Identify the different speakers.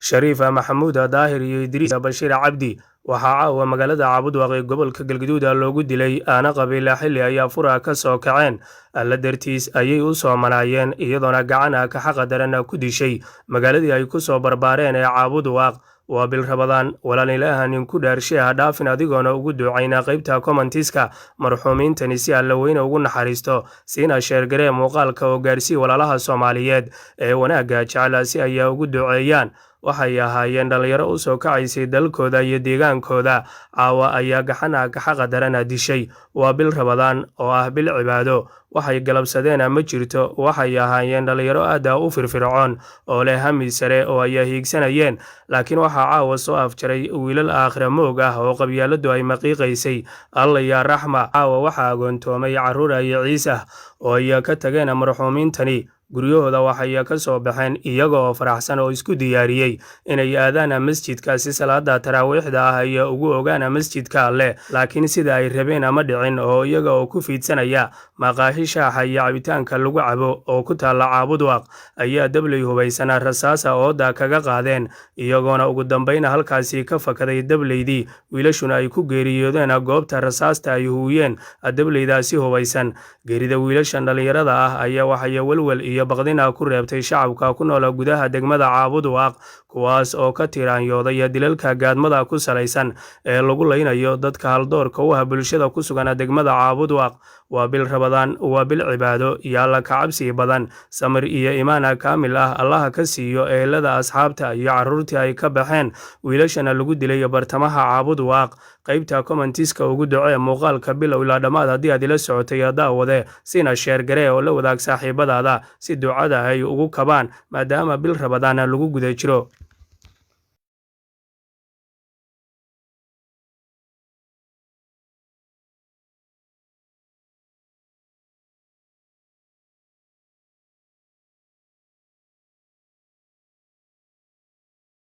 Speaker 1: Shariifa Maxamuud Daahir iyo Idriis Bashiir Cabdi waxaa caawa magaalada Caabudwaaq ee gobolka Galgaduud loogu dilay aana qabiila xilli ay furaha ka soo kaceen alla dartiis ayay u soo manaayeen iyadoona gacan ka xaq daran ku dishay magaaladii ay ku soo barbaareen ee Caabudwaaq waa bil Ramadaan walaan ilaahan ku dhaarshay dhaafin adigoona ugu ducayna qaybta commentiska marxuumiintani si alla weyn ugu naxariisto siina sheer garee muuqaalka oo gaarsii walaalaha Soomaaliyeed ee wanaaga jecel si ay ugu duceeyaan waxay ahaayeen dhalinyaro u soo kacaysay dalkooda iyo deegaankooda caawa ayaa gaxana ka xaq daran dishay waa bil Ramadaan oo ah bil cibaado waxay galabsadeen ma jirto waxay ahaayeen dhalinyaro aad u firfircoon oo leh hami sare oo ay hiigsanayeen laakiin waxa caawa soo afjaray wiilal aakhira moog ah oo qabyaaladu ay maqiiqaysay alla ya raxma caawa waxa agoontoomay caruur ay ciise oo ay ka tageen marxuumiintani guryahooda waxay ka soo baxeen iyagoo faraxsan oo isku diyaariyay inay aadaan masjidka si salaada taraawiixda ah ay ugu ogaan masjidka alle laakiin sida ay rabeen ama dhicin oo iyaga oo ku fiidsanaya maqaahisha iyo cabitaanka lagu cabo oo ku taala Caabudwaaq ayaa dablay hubaysan rasaasa ooda kaga qaadeen iyagoona ugu dambeyn halkaasi ka fakaday dablaydii wiilashuna ay ku geeriyoodeen goobta rasaasta ay huuyeen dablaydaasi hubaysan geerida wiilashan dhalinyarada ah ayaa waxay walwal iyo baqdina ku reebtay shacabka ku nool gudaha degmada Caabudwaaq kuwaas oo ka tiraanyooday dilalka gaadmada ku salaysan ee lagu leynayo dadka haldoorka u ah bulshada ku sugan degmada Caabudwaaq waa bil Ramadaan waa bil cibaado iyo alla ka cabsi badan samir iyo iimaan kaamil ah Allah ka siiyo eelada asxaabta iyo caruurtii ay ka baxeen wiilashana lagu dilay bartamaha Caabudwaaq qaybta commentiska ugu ducee muuqaalka bilow ilaa dhamaad haddii aad ila socotay daawade sina sheer garee oo la wadaag saaxiibadaada si ducada ay ugu kabaan maadaama bil Ramadaan lagu guda jiro